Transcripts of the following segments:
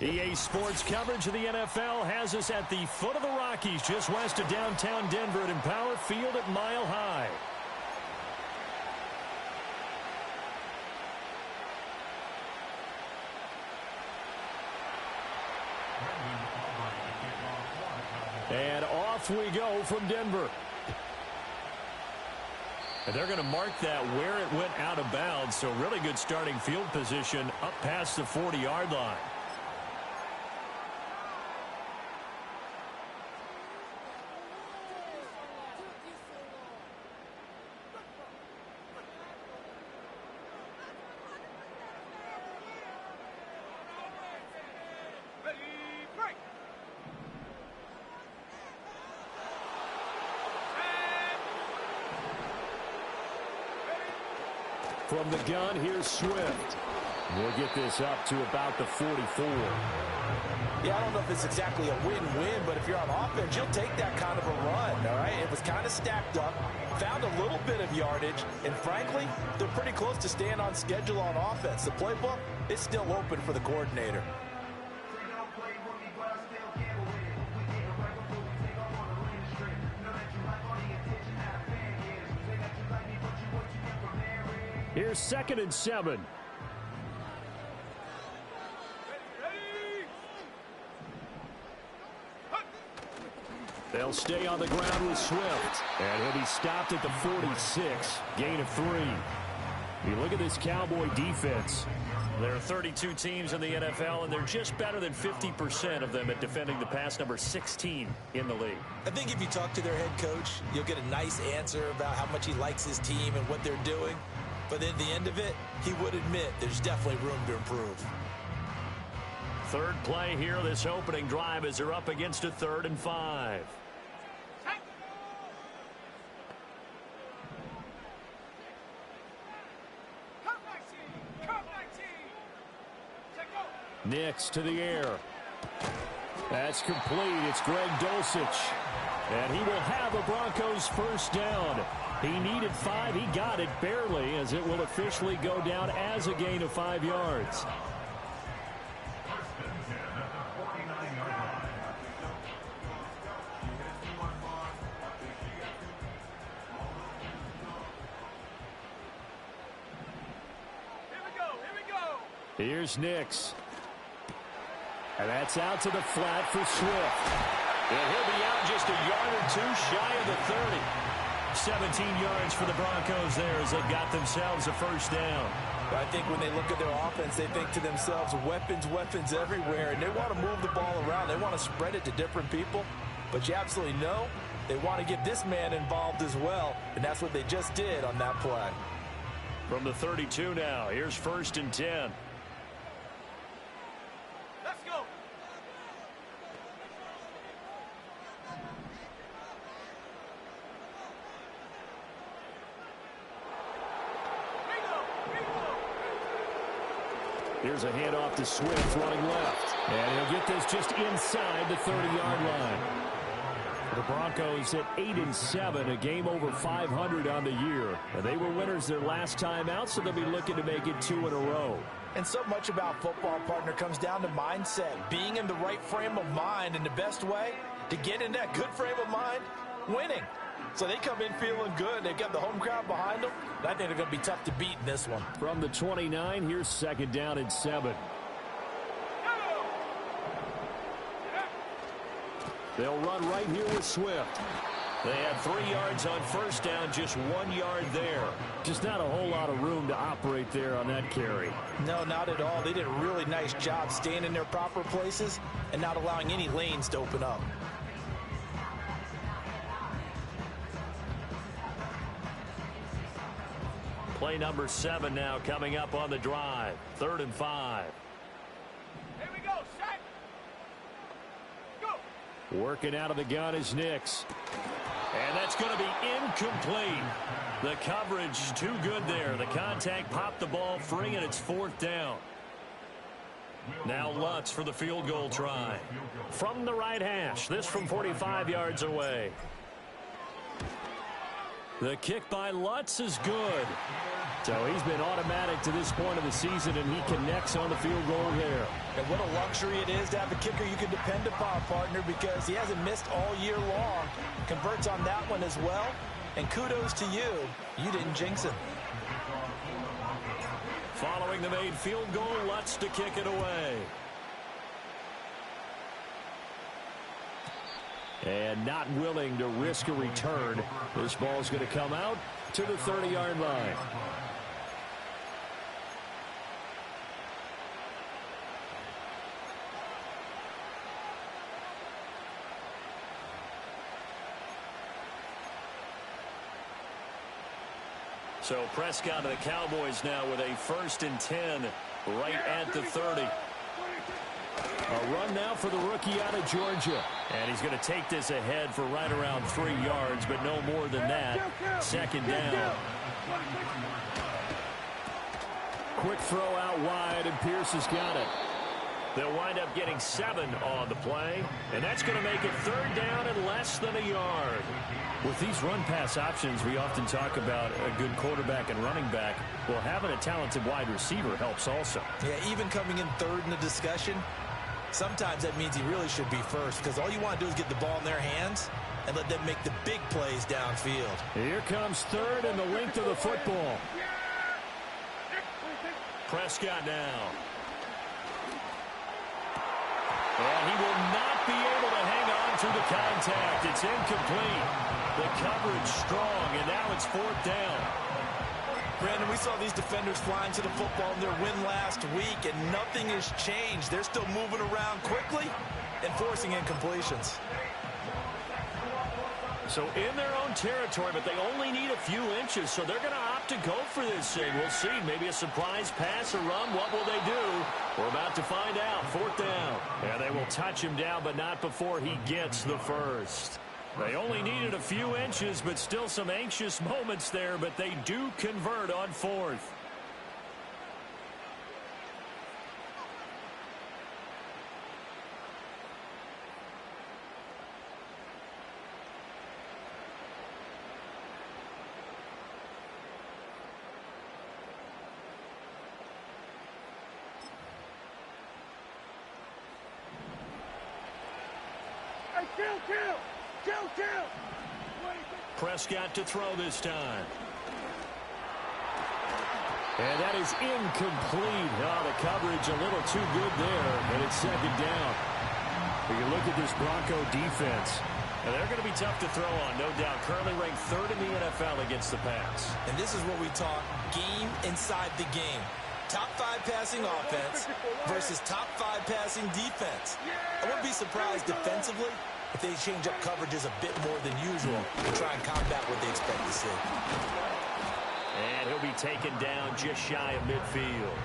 EA Sports coverage of the NFL has us at the foot of the Rockies, just west of downtown Denver at Empower Field at Mile High. And off we go from Denver. And they're going to mark that where it went out of bounds, so really good starting field position up past the 40-yard line. From the gun, here's Swift. We'll get this up to about the 44. Yeah, I don't know if it's exactly a win-win, but if you're on offense, you'll take that kind of a run, all right? It was kind of stacked up, found a little bit of yardage, and frankly, they're pretty close to staying on schedule on offense. The playbook is still open for the coordinator. Here's 2nd and 7. They'll stay on the ground with Swift. And he'll be stopped at the 46. Gain of 3. You look at this Cowboy defense. There are 32 teams in the NFL, and they're just better than 50% of them at defending the pass, number 16 in the league. I think if you talk to their head coach, you'll get a nice answer about how much he likes his team and what they're doing. But at the end of it, he would admit there's definitely room to improve. Third play here, this opening drive, as they're up against a 3rd and 5. Nix to the air. That's complete. It's Greg Dulcich. And he will have a Broncos first down. He needed 5. He got it barely, as it will officially go down as a gain of 5 yards. Here's Nix. And that's out to the flat for Swift. And he'll be out just a yard or 2 shy of the 30. 17 yards for the Broncos there as they've got themselves a first down. I think when they look at their offense, they think to themselves, weapons, weapons everywhere, and they want to move the ball around. They want to spread it to different people, but you absolutely know they want to get this man involved as well, and that's what they just did on that play. From the 32 now, here's 1st and 10. Here's a handoff to Swift running left. And he'll get this just inside the 30-yard line. The Broncos at 8-7, a game over 500 on the year. And they were winners their last time out, so they'll be looking to make it 2 in a row. And so much about football, partner, comes down to mindset. Being in the right frame of mind, and the best way to get in that good frame of mind, winning. So they come in feeling good. They've got the home crowd behind them. And I think they're going to be tough to beat in this one. From the 29, here's 2nd down and 7. They'll run right here with Swift. They have 3 yards on first down, just 1 yard there. Just not a whole lot of room to operate there on that carry. No, not at all. They did a really nice job staying in their proper places and not allowing any lanes to open up. Play number 7 now coming up on the drive. 3rd and 5. Here we go, set. Go. Working out of the gun is Nix. And that's going to be incomplete. The coverage too good there. The contact popped the ball free, and it's 4th down. Now Lutz for the field goal try. From the right hash, this from 45 yards away. The kick by Lutz is good. So he's been automatic to this point of the season, and he connects on the field goal there. And what a luxury it is to have a kicker you can depend upon, partner, because he hasn't missed all year long. Converts on that one as well. And kudos to you. You didn't jinx him. Following the made field goal, Lutz to kick it away. And not willing to risk a return. This ball's going to come out to the 30-yard line. So Prescott and the Cowboys now with a 1st and 10 right at the 30. A run now for the rookie out of Georgia. And he's going to take this ahead for right around 3 yards, but no more than that. 2nd down. Quick throw out wide, and Pierce has got it. They'll wind up getting 7 on the play, and that's going to make it 3rd down and less than a yard. With these run-pass options, we often talk about a good quarterback and running back. Well, having a talented wide receiver helps also. Yeah, even coming in 3rd in the discussion, sometimes that means he really should be first, because all you want to do is get the ball in their hands and let them make the big plays downfield. Here comes 3rd and the length of the football. Prescott now. And he will not be able to hang on to the contact. It's incomplete. The coverage strong, and now it's 4th down. Brandon, we saw these defenders flying to the football in their win last week, and nothing has changed. They're still moving around quickly and forcing incompletions. So in their own territory, but they only need a few inches, so they're going to opt to go for this thing. We'll see. Maybe a surprise pass or run. What will they do? We're about to find out. 4th down. And they will touch him down, but not before he gets the first. They only needed a few inches, but still some anxious moments there, but they do convert on 4th. Prescott to throw this time. And that is incomplete. Oh, the coverage a little too good there, and it's 2nd down. We can look at this Bronco defense. And they're going to be tough to throw on, no doubt. Currently ranked 3rd in the NFL against the pass. And this is what we talk, game inside the game. Top 5 passing offense versus top 5 passing defense. I wouldn't be surprised defensively if they change up coverages a bit more than usual to try and combat what they expect to see. And he'll be taken down just shy of midfield.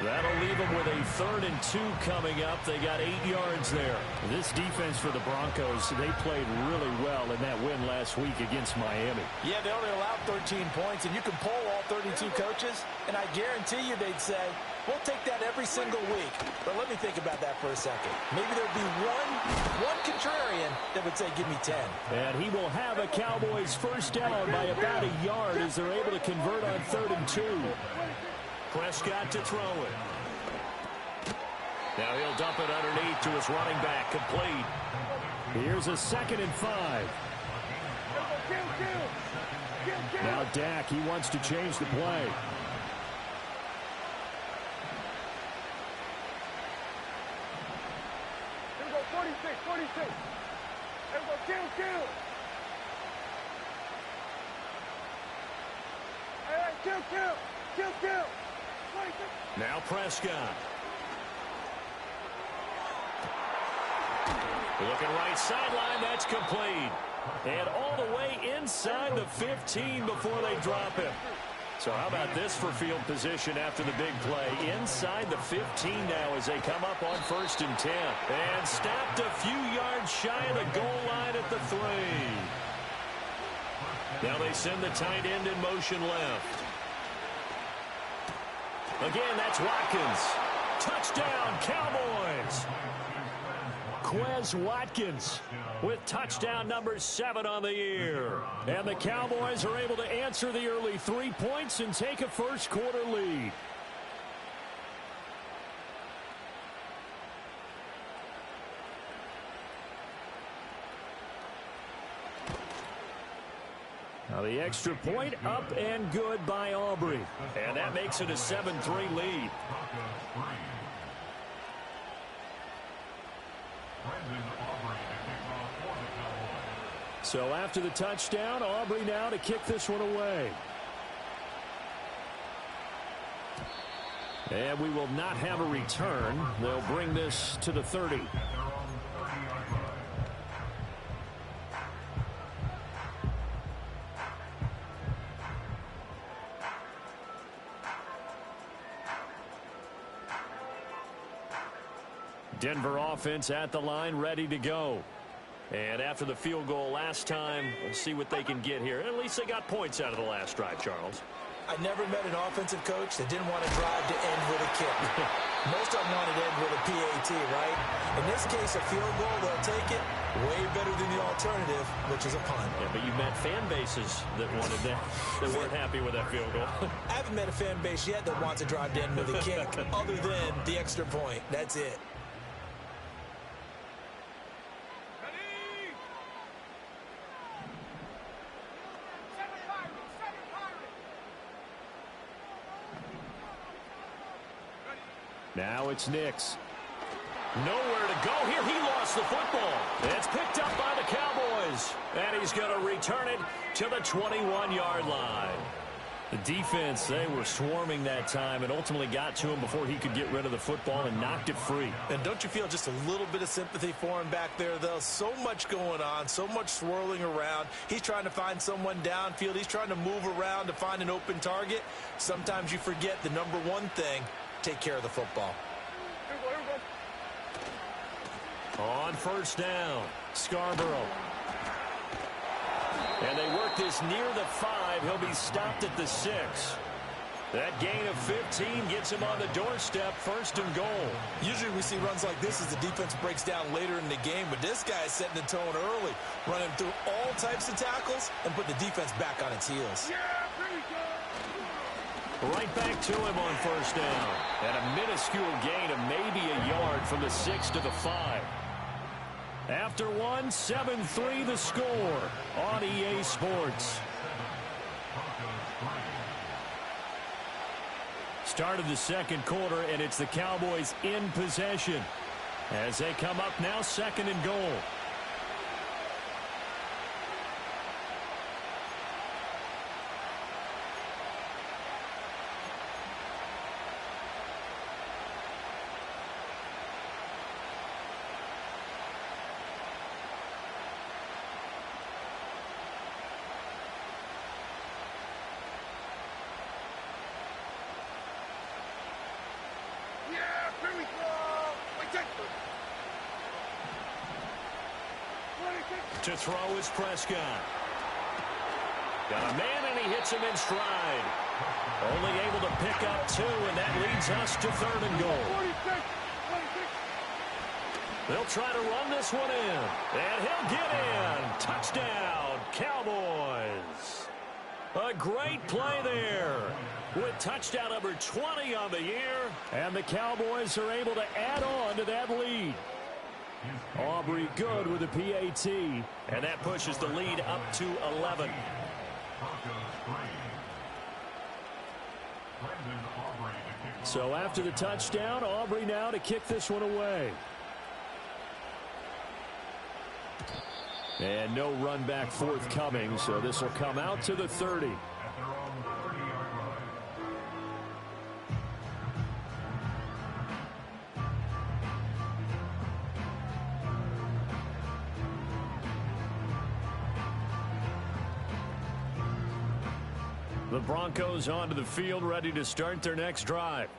That'll leave them with a 3rd and 2 coming up. They got 8 yards there. This defense for the Broncos, they played really well in that win last week against Miami. Yeah, they only allowed 13 points, and you can poll all 32 coaches, and I guarantee you they'd say, we'll take that every single week. But let me think about that for a second. Maybe there'd be one contrarian that would say, give me 10. And he will have a Cowboys 1st down by about a yard as they're able to convert on 3rd and 2. Prescott to throw it. Now he'll dump it underneath to his running back, complete. Here's a 2nd and 5. Now Dak, he wants to change the play. Here we go, 46. Here we go, kill. Hey, kill. Now Prescott. Looking right sideline, that's complete. And all the way inside the 15 before they drop him. So how about this for field position after the big play? Inside the 15 now as they come up on 1st and 10. And stopped a few yards shy of the goal line at the 3. Now they send the tight end in motion left. Again, that's Watkins. Touchdown, Cowboys. Quez Watkins with touchdown number 7 on the year. And the Cowboys are able to answer the early 3 points and take a first-quarter lead. Now the extra point up and good by Aubrey. And that makes it a 7-3 lead. So after the touchdown, Aubrey now to kick this one away. And we will not have a return. They'll bring this to the 30. Denver offense at the line, ready to go. And after the field goal last time, we'll see what they can get here. At least they got points out of the last drive, Charles. I never met an offensive coach that didn't want to drive to end with a kick. Most of them want to end with a PAT, right? In this case, a field goal, they'll take it. Way better than the alternative, which is a punt. Yeah, but you met fan bases that wanted that, that weren't happy with that field goal. I haven't met a fan base yet that wants to drive to end with a kick, other than the extra point. That's it. Now it's Nix. Nowhere to go here. He lost the football. It's picked up by the Cowboys. And he's going to return it to the 21-yard line. The defense, they were swarming that time and ultimately got to him before he could get rid of the football and knocked it free. And don't you feel just a little bit of sympathy for him back there, though? So much going on, so much swirling around. He's trying to find someone downfield. He's trying to move around to find an open target. Sometimes you forget the number one thing. Take care of the football. On first down, Scarborough. And they work this near the 5. He'll be stopped at the 6. That gain of 15 gets him on the doorstep, 1st and goal. Usually we see runs like this as the defense breaks down later in the game, but this guy is setting the tone early, running through all types of tackles and put the defense back on its heels. Right back to him on first down. And a minuscule gain of maybe a yard from the 6 to the 5. After one, 7-3 the score on EA Sports. Start of the second quarter, and it's the Cowboys in possession as they come up now 2nd and goal. To throw is Prescott. Got a man, and he hits him in stride. Only able to pick up 2, and that leads us to 3rd and goal. They'll try to run this one in, and he'll get in. Touchdown, Cowboys. A great play there with touchdown number 20 on the year, and the Cowboys are able to add on to that lead. Aubrey good with a PAT, and that pushes the lead up to 11. So after the touchdown, Aubrey now to kick this one away. And no run back forthcoming, so this will come out to the 30. The Broncos onto the field, ready to start their next drive.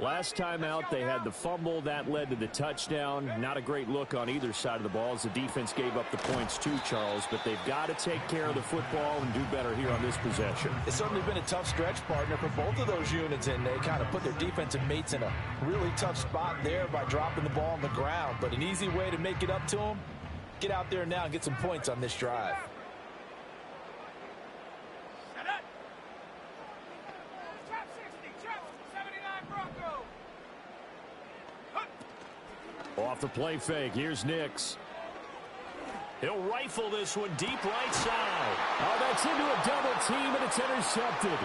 Last time out, they had the fumble. That led to the touchdown. Not a great look on either side of the ball as the defense gave up the points too, Charles. But they've got to take care of the football and do better here on this possession. It's certainly been a tough stretch, partner, for both of those units, and they kind of put their defensive mates in a really tough spot there by dropping the ball on the ground. But an easy way to make it up to them, get out there now and get some points on this drive. Off the play fake, here's Nix. He'll rifle this one deep right side. Oh, that's into a double team, and it's intercepted.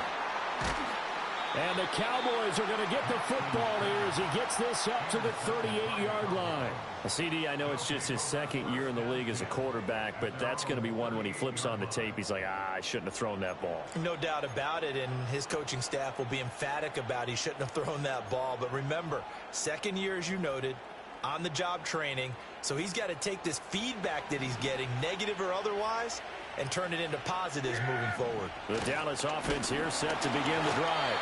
And the Cowboys are going to get the football here as he gets this up to the 38-yard line. CD, I know it's just his second year in the league as a quarterback, but that's going to be one when he flips on the tape. He's like, I shouldn't have thrown that ball. No doubt about it, and his coaching staff will be emphatic about he shouldn't have thrown that ball. But remember, second year, as you noted, on-the-job training, so he's got to take this feedback that he's getting, negative or otherwise, and turn it into positives moving forward. The Dallas offense here set to begin the drive.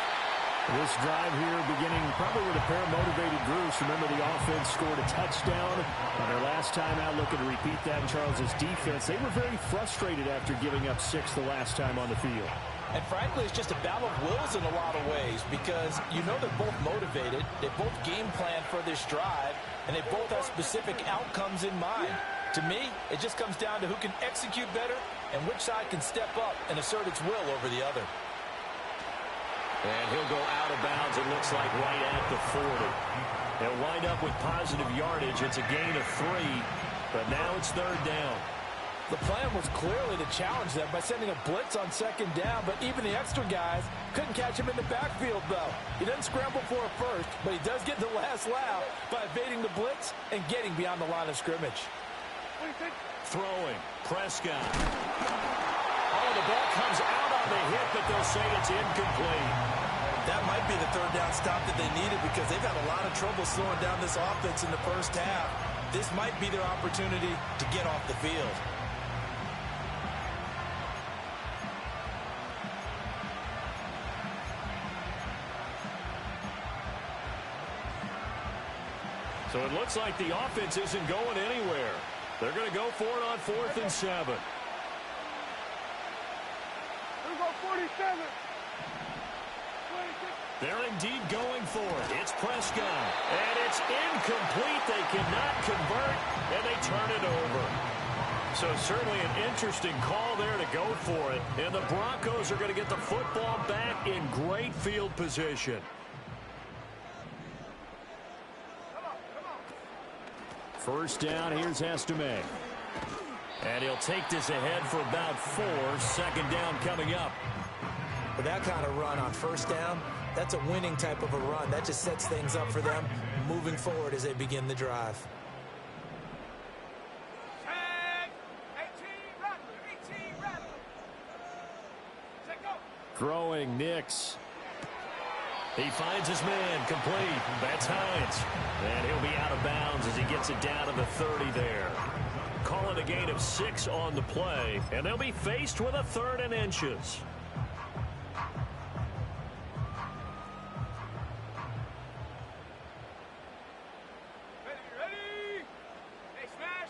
This drive here beginning probably with a pair of motivated groups. Remember, the offense scored a touchdown on their last time out, looking to repeat that in Charles's defense. They were very frustrated after giving up 6 the last time on the field. And frankly, it's just a battle of wills in a lot of ways because you know they're both motivated. They both game plan for this drive, and they both have specific outcomes in mind. To me, it just comes down to who can execute better and which side can step up and assert its will over the other. And he'll go out of bounds, it looks like, right at the 40. They'll wind up with positive yardage. It's a gain of 3, but now it's third down. The plan was clearly to challenge them by sending a blitz on second down, but even the extra guys couldn't catch him in the backfield, though. He doesn't scramble for a first, but he does get the last laugh by evading the blitz and getting beyond the line of scrimmage. Throwing, Prescott. Oh, the ball comes out on the hit, but they'll say it's incomplete. That might be the third down stop that they needed because they've had a lot of trouble slowing down this offense in the first half. This might be their opportunity to get off the field. So it looks like the offense isn't going anywhere. They're going to go for it on 4th and 7. Here we go, 47. 26. They're indeed going for it. It's Prescott. And it's incomplete. They cannot convert, and they turn it over. So certainly an interesting call there to go for it. And the Broncos are going to get the football back in great field position. First down, here's Estime. And he'll take this ahead for about 4. Second down coming up. With that kind of run on first down, that's a winning type of a run. That just sets things up for them moving forward as they begin the drive. 18, run. Check go. Throwing, Nix. He finds his man, complete. That's Hines. And he'll be out of bounds as he gets it down to the 30 there. Calling a gain of 6 on the play, and they'll be faced with a 3rd and inches. Ready? Hey, smash.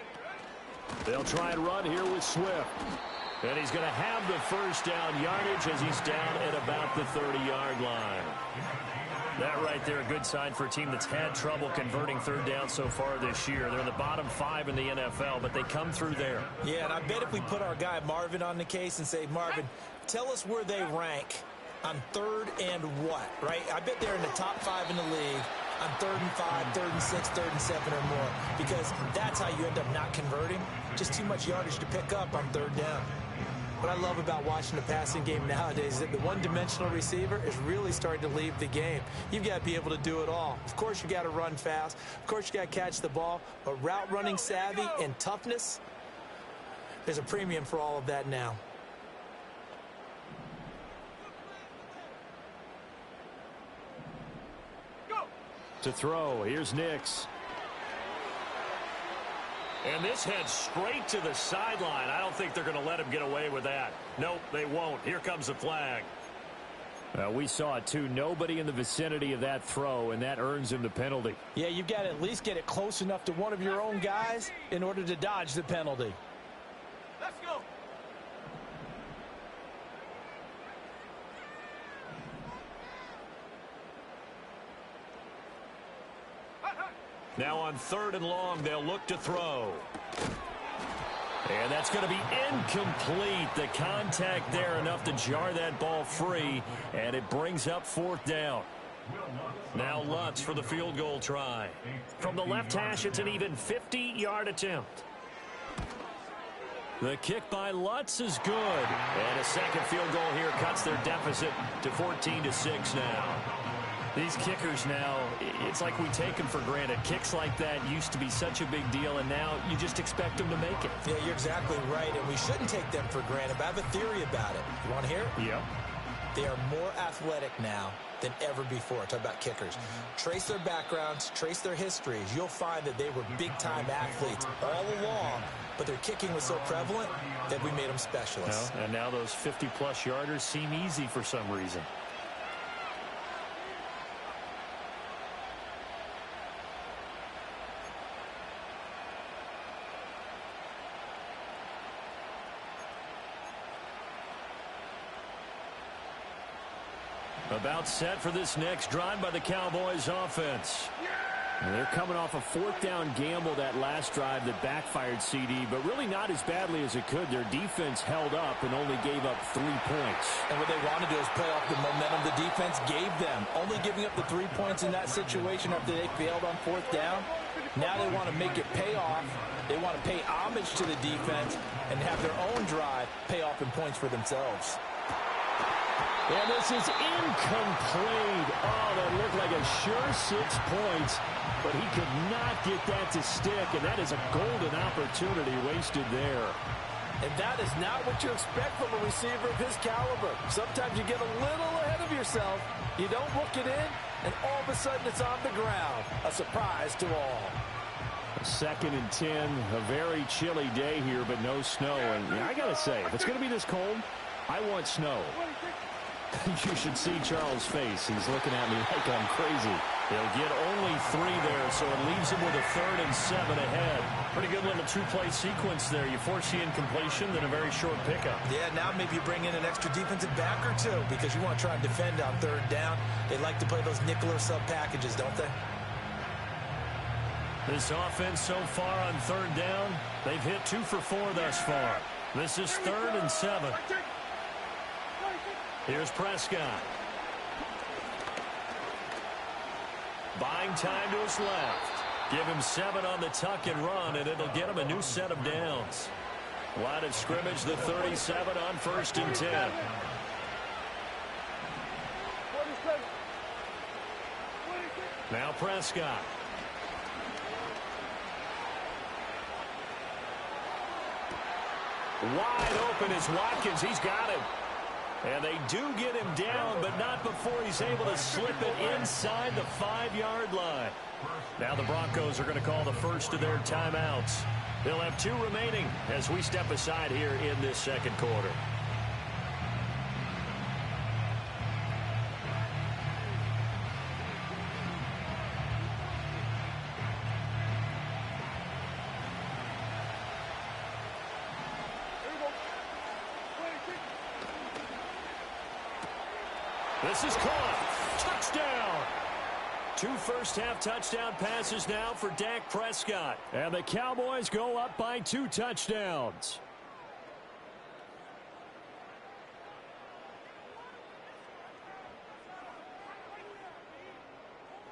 Ready? They'll try and run here with Swift. And he's going to have the first down yardage as he's down at about the 30-yard line. That right there, a good sign for a team that's had trouble converting third down so far this year. They're in the bottom 5 in the NFL, but they come through there. Yeah, and I bet if we put our guy Marvin on the case and say, Marvin, tell us where they rank on 3rd and what, right? I bet they're in the top 5 in the league on 3rd and 5, 3rd and 6, 3rd and 7 or more, because that's how you end up not converting. Just too much yardage to pick up on 3rd down. What I love about watching the passing game nowadays is that the one-dimensional receiver is really starting to leave the game. You've got to be able to do it all. Of course, you got to run fast. Of course, you got to catch the ball. But route running savvy and toughness, there's a premium for all of that now. Go. To throw, here's Nix. And this heads straight to the sideline. I don't think they're going to let him get away with that. Nope, they won't. Here comes the flag. We saw it, too. Nobody in the vicinity of that throw, and that earns him the penalty. Yeah, you've got to at least get it close enough to one of your own guys in order to dodge the penalty. Let's go. Now on 3rd and long, they'll look to throw. And that's going to be incomplete. The contact there enough to jar that ball free, and it brings up 4th down. Now Lutz for the field goal try. From the left hash, it's an even 50-yard attempt. The kick by Lutz is good. And a second field goal here cuts their deficit to 14-6 now. These kickers now, it's like we take them for granted. Kicks like that used to be such a big deal, and now you just expect them to make it. Yeah, you're exactly right, and we shouldn't take them for granted, but I have a theory about it. You want to hear it? Yeah. They are more athletic now than ever before. Talk about kickers. Trace their backgrounds, trace their histories. You'll find that they were big-time athletes all along, but their kicking was so prevalent that we made them specialists. Well, and now those 50-plus yarders seem easy for some reason. About set for this next drive by the Cowboys offense. They're coming off a 4th down gamble that last drive that backfired, CD, but really not as badly as it could. Their defense held up and only gave up 3 points. And what they want to do is play off the momentum the defense gave them. Only giving up the 3 points in that situation after they failed on 4th down. Now they want to make it pay off. They want to pay homage to the defense and have their own drive pay off in points for themselves. And this is incomplete. Oh, that looked like a sure 6 points, but he could not get that to stick, and that is a golden opportunity wasted there. And that is not what you expect from a receiver of his caliber. Sometimes you get a little ahead of yourself, you don't look it in, and all of a sudden it's on the ground. A surprise to all. 2nd and 10, a very chilly day here, but no snow. And I got to say, if it's going to be this cold, I want snow. You should see Charles' face. He's looking at me like I'm crazy. They'll get only 3 there, so it leaves them with a 3rd and 7 ahead. Pretty good little 2-play sequence there. You force the incompletion, then a very short pickup. Yeah, now maybe you bring in an extra defensive back or two because you want to try and defend on 3rd down. They like to play those nickel or sub packages, don't they? This offense so far on 3rd down, they've hit 2 for 4 thus far. This is 3rd and 7. Here's Prescott. Buying time to his left. Give him 7 on the tuck and run, and it'll get him a new set of downs. Line of scrimmage, the 37 on 1st and 10. Now Prescott. Wide open is Watkins. He's got him. And they do get him down, but not before he's able to slip it inside the 5-yard line. Now the Broncos are going to call the first of their timeouts. They'll have 2 remaining as we step aside here in this 2nd quarter. This is caught. Touchdown. 2 first-half touchdown passes now for Dak Prescott. And the Cowboys go up by 2 touchdowns.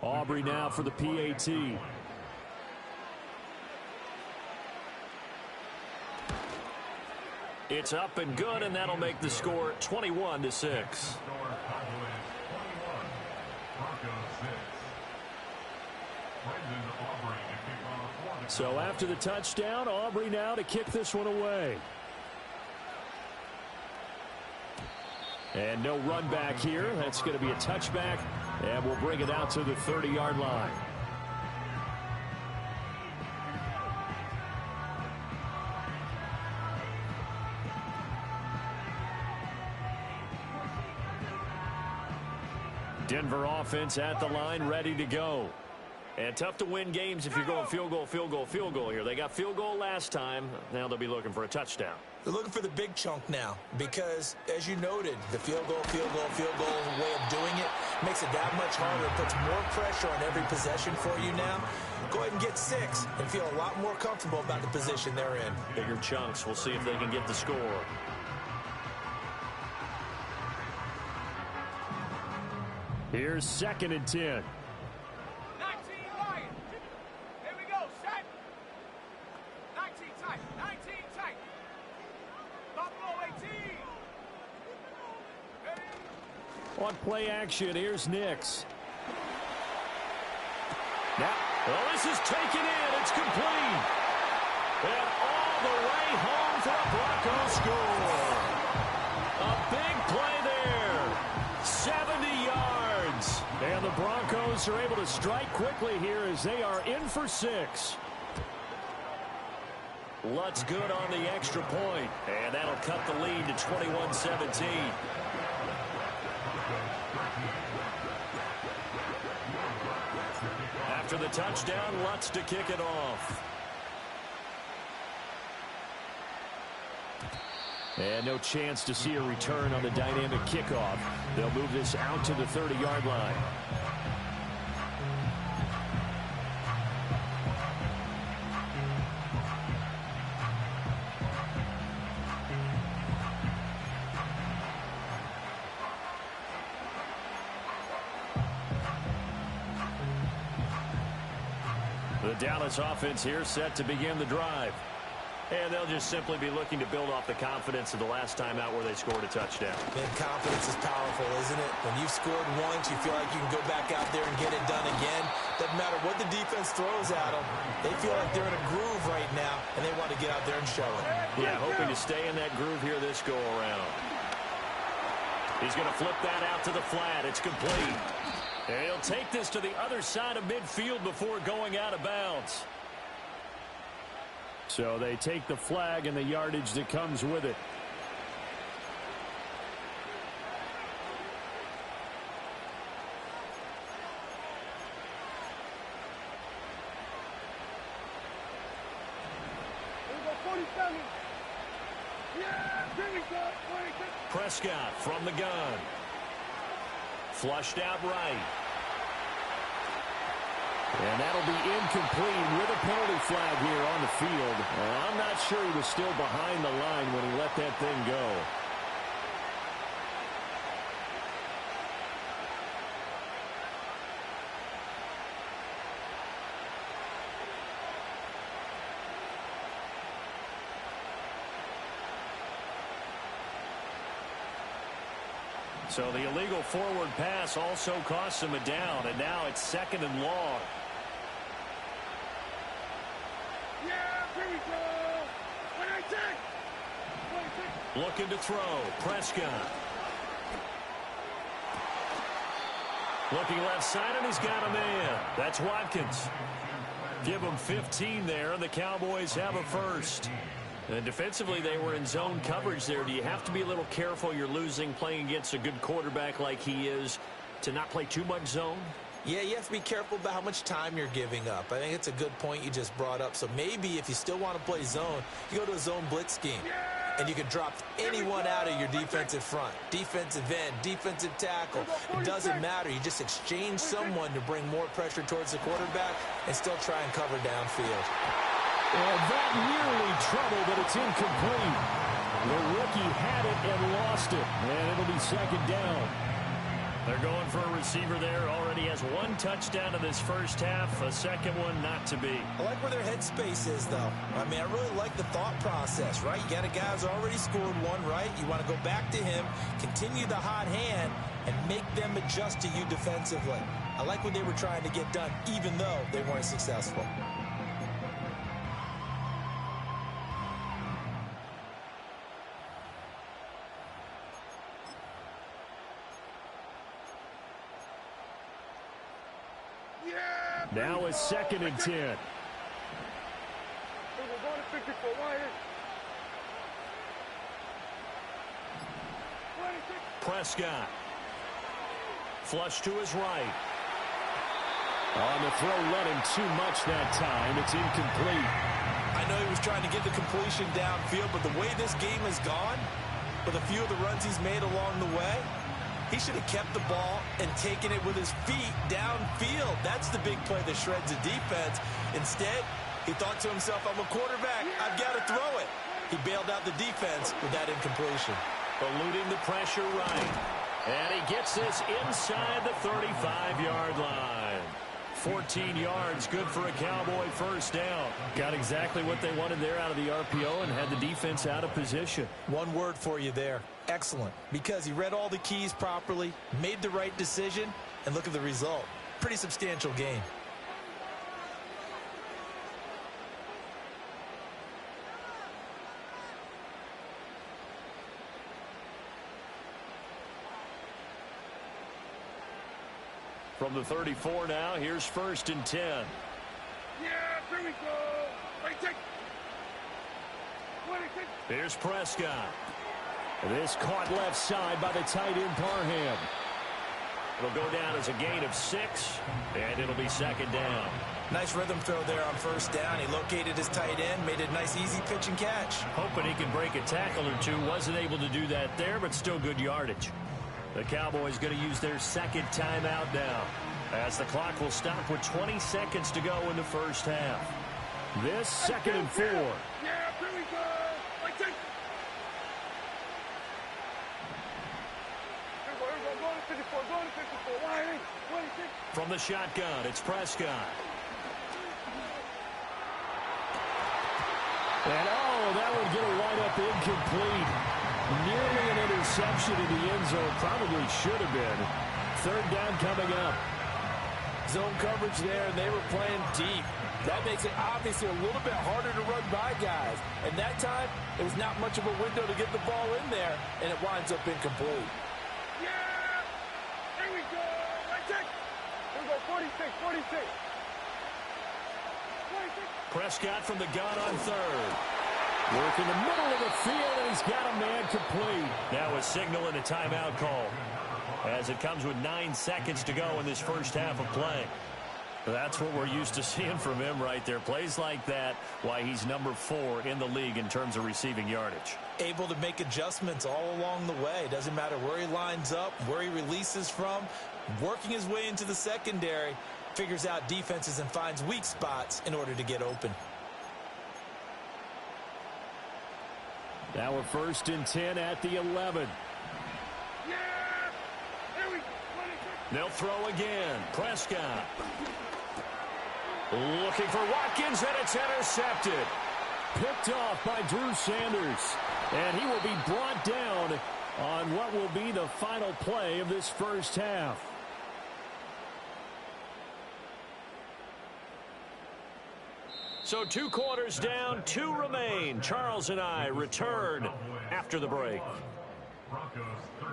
Aubrey now for the PAT. It's up and good, and that'll make the score 21-6. So after the touchdown, Aubrey now to kick this one away. And no run back here. That's going to be a touchback, and we'll bring it out to the 30-yard line. Denver offense at the line, ready to go. And tough to win games if you're going field goal, field goal, field goal here. They got field goal last time. Now they'll be looking for a touchdown. They're looking for the big chunk now because, as you noted, the field goal way of doing it makes it that much harder. It puts more pressure on every possession for you now. Go ahead and get 6 and feel a lot more comfortable about the position they're in. Bigger chunks. We'll see if they can get the score. Here's 2nd and 10. 19 Lions. Here we go. Set. 19 tight. 19 tight. Buffalo 18. On play action, here's Nix. Now, well, this is taken in. It's complete. And all the way home for a Broncos score. A big play there. 70 yards. And the Broncos are able to strike quickly here as they are in for 6. Lutz good on the extra point. And that'll cut the lead to 21-17. After the touchdown, Lutz to kick it off. And no chance to see a return on the dynamic kickoff. They'll move this out to the 30-yard line. The Dallas offense here set to begin the drive. And they'll just simply be looking to build off the confidence of the last time out where they scored a touchdown. Man, confidence is powerful, isn't it? When you've scored once, you feel like you can go back out there and get it done again. Doesn't matter what the defense throws at them. They feel like they're in a groove right now, and they want to get out there and show it. Yeah, hoping to stay in that groove here this go-around. He's going to flip that out to the flat. It's complete. And he'll take this to the other side of midfield before going out of bounds. So they take the flag and the yardage that comes with it. Prescott from the gun. Flushed out right. And that'll be incomplete with a penalty flag here on the field. I'm not sure he was still behind the line when he let that thing go. So the illegal forward pass also costs him a down, and now it's 2nd and long. Looking to throw. Prescott. Looking left side, and he's got a man. That's Watkins. Give him 15 there, and the Cowboys have a first. And defensively, they were in zone coverage there. Do you have to be a little careful? You're losing playing against a good quarterback like he is to not play too much zone? Yeah, you have to be careful about how much time you're giving up. I think it's a good point you just brought up. So maybe if you still want to play zone, you go to a zone blitz scheme. And you can drop anyone out of your defensive front. Defensive end, defensive tackle. It doesn't matter. You just exchange someone to bring more pressure towards the quarterback and still try and cover downfield. And that nearly trouble, but it's incomplete. The rookie had it and lost it. And it'll be 2nd down. They're going for a receiver there. Already has 1 touchdown in this first half. A second one not to be. I like where their headspace is, though. I mean, I really like the thought process, right? You got a guy who's already scored 1, right? You want to go back to him, continue the hot hand, and make them adjust to you defensively. I like what they were trying to get done, even though they weren't successful. Now it's 2nd and 10. Prescott flush to his right. On the throw, led him too much that time. It's incomplete. I know he was trying to get the completion downfield, but the way this game has gone, with a few of the runs he's made along the way, he should have kept the ball and taken it with his feet downfield. That's the big play that shreds the defense. Instead, he thought to himself, I'm a quarterback. I've got to throw it. He bailed out the defense with that incompletion. Eluding the pressure right. And he gets this inside the 35-yard line. 14 yards, good for a Cowboy first down. Got exactly what they wanted there out of the RPO and had the defense out of position. One word for you there, excellent, because he read all the keys properly, made the right decision, and look at the result. Pretty substantial game. From the 34 now, here's 1st and 10. Yeah, here we go. Right, take. 26. Here's Prescott. This caught left side by the tight end Parham. It'll go down as a gain of 6, and it'll be 2nd down. Nice rhythm throw there on 1st down. He located his tight end, made a nice easy pitch and catch. Hoping he can break a tackle or two. Wasn't able to do that there, but still good yardage. The Cowboys going to use their 2nd timeout now, as the clock will stop with 20 seconds to go in the first half. This 2nd and 4. Yeah, here we go. Right, take. Here we go. Go to 54. Go to 54. Line 8. 26. From the shotgun, it's Prescott. And that would get a wide-up incomplete. Nearly an interception in the end zone. Probably should have been. 3rd down coming up. Zone coverage there, and they were playing deep. That makes it obviously a little bit harder to run by guys. And that time, it was not much of a window to get the ball in there, and it winds up incomplete. Yeah! Here we go. Right, take. Here we go. 46. 46. 46. Prescott from the gun on 3rd. Work in the middle of the field, and he's got a man complete. Now a signal and a timeout call, as it comes with 9 seconds to go in this first half of play. That's what we're used to seeing from him right there. Plays like that, why he's number 4 in the league in terms of receiving yardage. Able to make adjustments all along the way. Doesn't matter where he lines up, where he releases from. Working his way into the secondary, figures out defenses and finds weak spots in order to get open. Now we're 1st and 10 at the 11. Yeah! Here we go. 26. They'll throw again. Prescott. Looking for Watkins, and it's intercepted. Picked off by Drew Sanders. And he will be brought down on what will be the final play of this first half. So 2 quarters down, 2 remain. Charles and I return after the break. Broncos 13.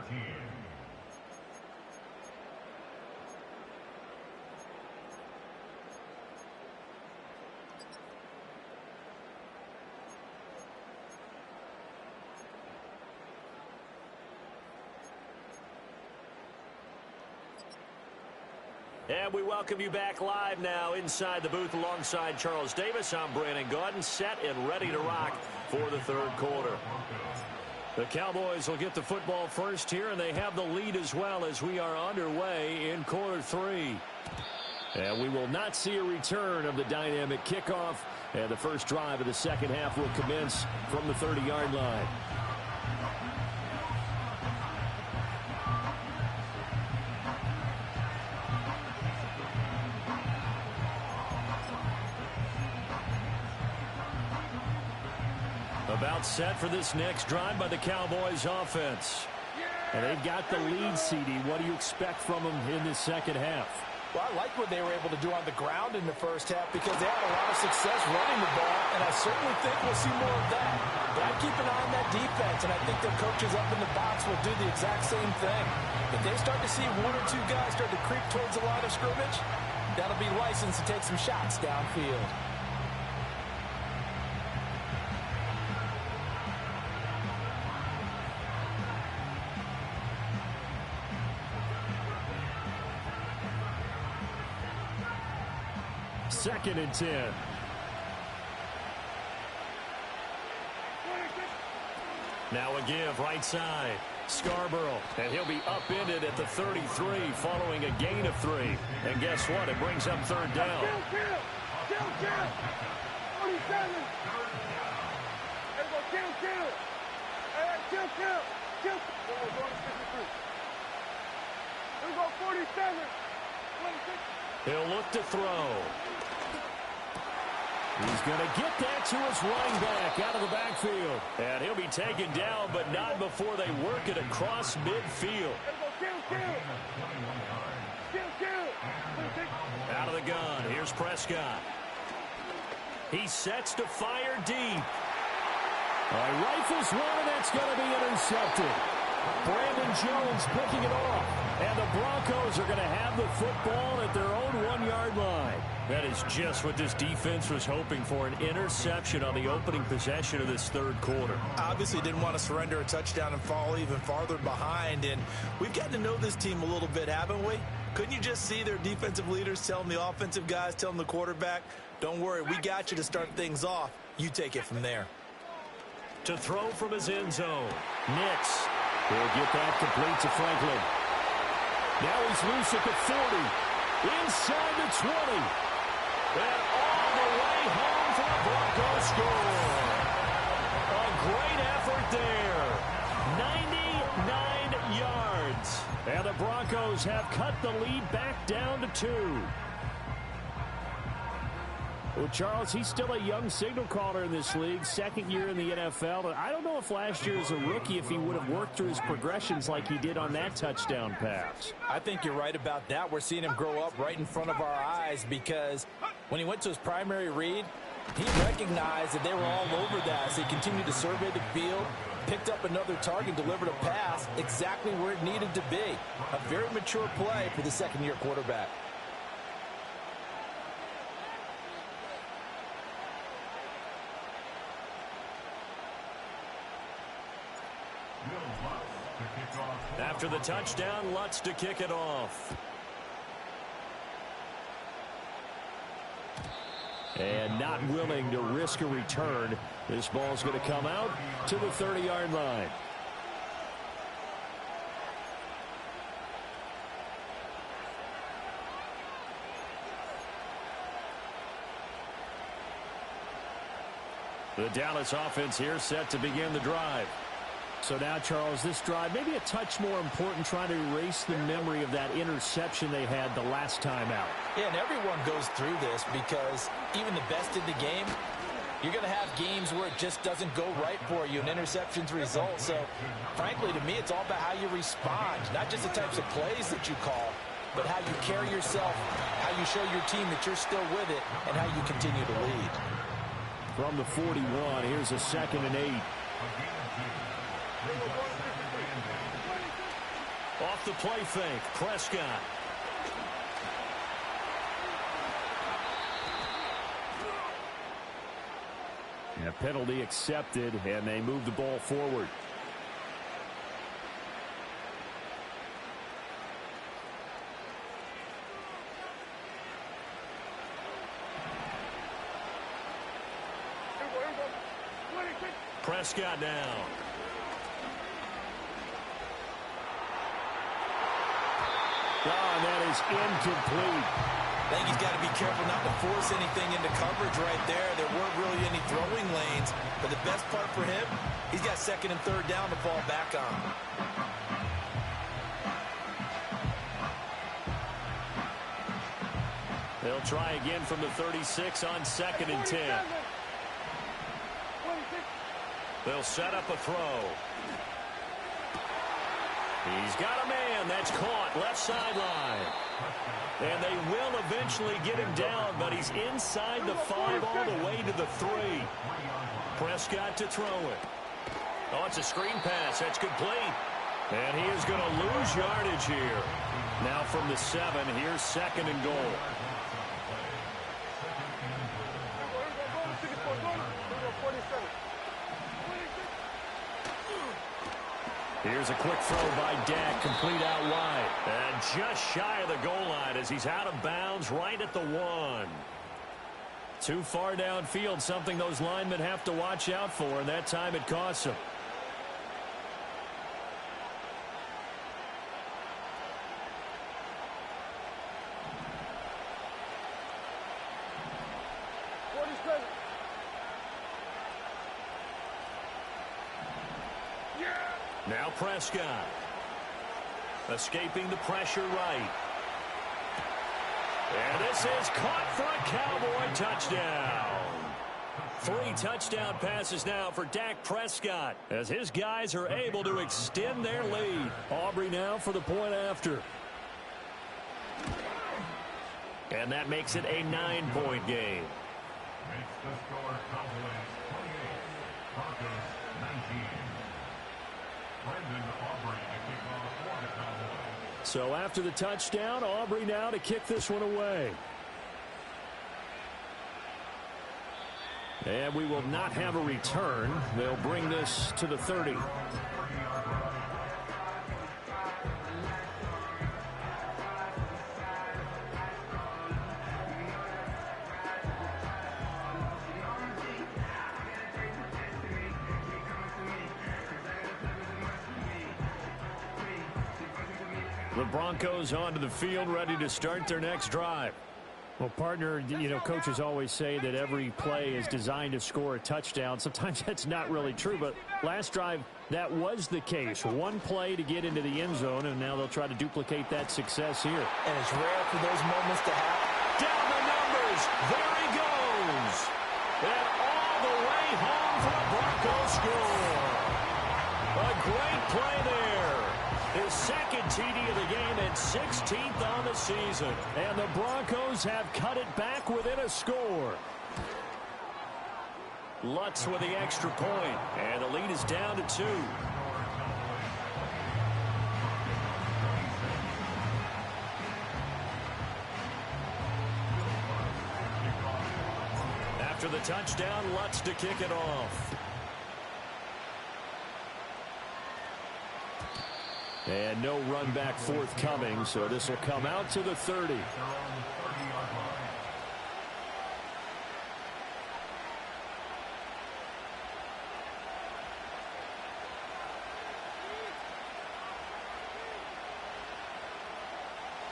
And we welcome you back live now inside the booth alongside Charles Davis. I'm Brandon Gaudin, set and ready to rock for the 3rd quarter. The Cowboys will get the football first here, and they have the lead as well as we are underway in quarter 3. And we will not see a return of the dynamic kickoff, and the first drive of the second half will commence from the 30-yard line. About set for this next drive by the Cowboys offense. And they've got the lead, CD. What do you expect from them in this second half? Well, I like what they were able to do on the ground in the first half because they had a lot of success running the ball, and I certainly think we'll see more of that. But I keep an eye on that defense, and I think their coaches up in the box will do the exact same thing. If they start to see 1 or 2 guys start to creep towards the line of scrimmage, that'll be licensed to take some shots downfield. 2nd and 10. Now a give right side. Scarborough, and he'll be upended at the 33 following a gain of 3. And guess what? It brings up 3rd down. Kill. 47. Let's go, kill. Hey, kill. We're going to 53. Let's go, 47. 26. He'll look to throw. He's going to get that to his running back out of the backfield. And he'll be taken down, but not before they work it across midfield. Out of the gun, here's Prescott. He sets to fire deep. Rifles one, and that's going to be intercepted. Brandon Jones picking it off. And the Broncos are going to have the football at their own 1-yard line. That is just what this defense was hoping for, an interception on the opening possession of this 3rd quarter. Obviously didn't want to surrender a touchdown and fall even farther behind. And we've gotten to know this team a little bit, haven't we? Couldn't you just see their defensive leaders telling the offensive guys, telling the quarterback, don't worry, we got you to start things off. You take it from there. To throw from his end zone. Nix. He'll get that complete to Franklin. Now he's loose at the 40. Inside the 20. And all the way home for the Broncos score. A great effort there. 99 yards. And the Broncos have cut the lead back down to 2. Well, Charles, he's still a young signal caller in this league, 2nd year in the NFL. But I don't know if last year as a rookie, if he would have worked through his progressions like he did on that touchdown pass. I think you're right about that. We're seeing him grow up right in front of our eyes because when he went to his primary read, he recognized that they were all over that. So he continued to survey the field, picked up another target, delivered a pass exactly where it needed to be. A very mature play for the 2nd-year quarterback. After the touchdown, Lutz to kick it off. And not willing to risk a return. This ball's going to come out to the 30-yard line. The Dallas offense here set to begin the drive. So now, Charles, this drive maybe a touch more important, trying to erase the memory of that interception they had the last time out. Yeah, and everyone goes through this because even the best in the game, you're going to have games where it just doesn't go right for you and interceptions result. So, frankly, to me, it's all about how you respond, not just the types of plays that you call, but how you carry yourself, how you show your team that you're still with it, and how you continue to lead. From the 41, here's a 2nd and 8. Off the play fake, Prescott. And a penalty accepted, and they move the ball forward. Prescott now. And that is incomplete. I think he's got to be careful not to force anything into coverage right there. There weren't really any throwing lanes. But the best part for him, he's got 2nd and 3rd down to fall back on. They'll try again from the 36 on 2nd and 10. They'll set up a throw. He's got a man. That's caught left sideline. And they will eventually get him down, but he's inside the 5 all the way to the 3. Prescott to throw it. Oh, it's a screen pass. That's complete. And he is going to lose yardage here. Now from the 7, here's 2nd and goal. Here's a quick throw by Dak, complete out wide. And just shy of the goal line as he's out of bounds right at the 1. Too far downfield, something those linemen have to watch out for, and that time it costs them. Now Prescott. Escaping the pressure right. And this is caught for a Cowboy touchdown. 3 touchdown passes now for Dak Prescott as his guys are able to extend their lead. Aubrey now for the point after. And that makes it a 9-point game. Makes the score Cowboys 28, Broncos 19. Brendan Aubrey to kick off for the Cowboys. So after the touchdown, Aubrey now to kick this one away. And we will not have a return. They'll bring this to the 30. The Broncos onto the field, ready to start their next drive. Well, partner, coaches always say that every play is designed to score a touchdown. Sometimes that's not really true, but last drive, that was the case. One play to get into the end zone, and now they'll try to duplicate that success here. And it's rare for those moments to happen. Down the numbers. There he goes. And all the way home for a Broncos score. A great play there. His second TD of the game and 16th on the season. And the Broncos have cut it back within a score. Lutz with the extra point. And the lead is down to 2. After the touchdown, Lutz to kick it off. And no run back forthcoming, so this will come out to the 30.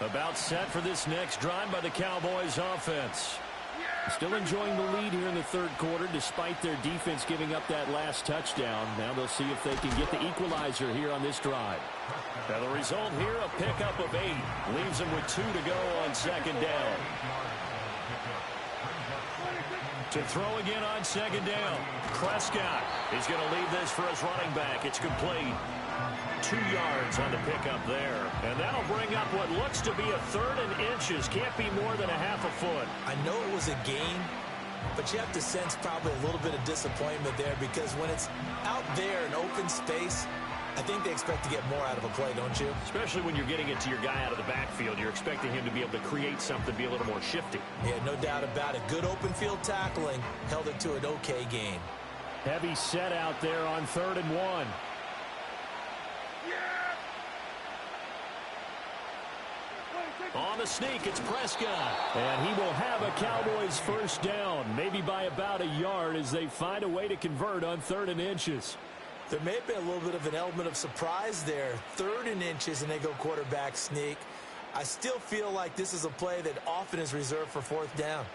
About set for this next drive by the Cowboys offense. Still enjoying the lead here in the third quarter despite their defense giving up that last touchdown. Now they'll see if they can get the equalizer here on this drive. Now the result here, a pickup of 8. Leaves them with 2 to go on second down. To throw again on second down. Prescott is going to leave this for his running back. It's complete. 2 yards on the pickup there. And that'll bring up what looks to be a 3rd and inches. Can't be more than a half a foot. I know it was a gain, but you have to sense probably a little bit of disappointment there because when it's out there in open space, I think they expect to get more out of a play, don't you? Especially when you're getting it to your guy out of the backfield. You're expecting him to be able to create something, be a little more shifty. Yeah, no doubt about it. Good open field tackling held it to an okay gain. Heavy set out there on 3rd and 1. On the sneak, it's Prescott. And he will have a Cowboys first down, maybe by about a yard as they find a way to convert on 3rd and inches. There may have been a little bit of an element of surprise there. 3rd and inches, and they go quarterback sneak. I still feel like this is a play that often is reserved for 4th down.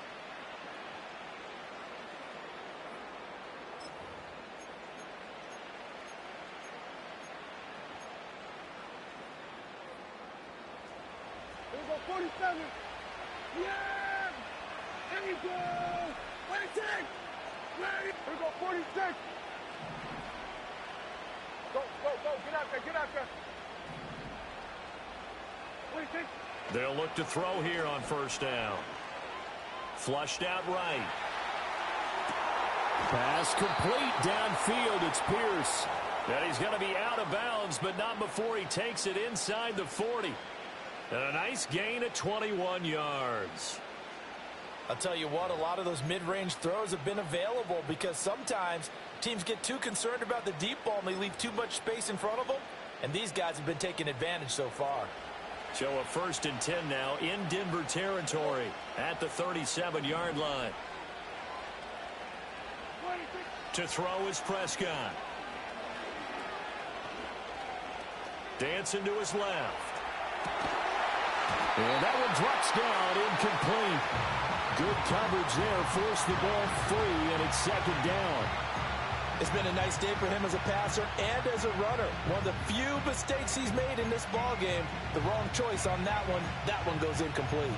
Here we go, 47. Yeah! There you go! 26! Ready? Here we go, 46. Go, go, go. Get out there, get out there. 26. They'll look to throw here on 1st down. Flushed out right. Pass complete downfield. It's Pierce. And he's going to be out of bounds, but not before he takes it inside the 40. And a nice gain of 21 yards. I'll tell you what, a lot of those mid-range throws have been available because sometimes teams get too concerned about the deep ball and they leave too much space in front of them. And these guys have been taking advantage so far. So a 1st and 10 now in Denver territory at the 37-yard line. To throw is Prescott. Dancing to his left. And that one drops down, incomplete. Good coverage there, forced the ball free, and it's second down. It's been a nice day for him as a passer and as a runner. One of the few mistakes he's made in this ball game. The wrong choice on that one. That one goes incomplete.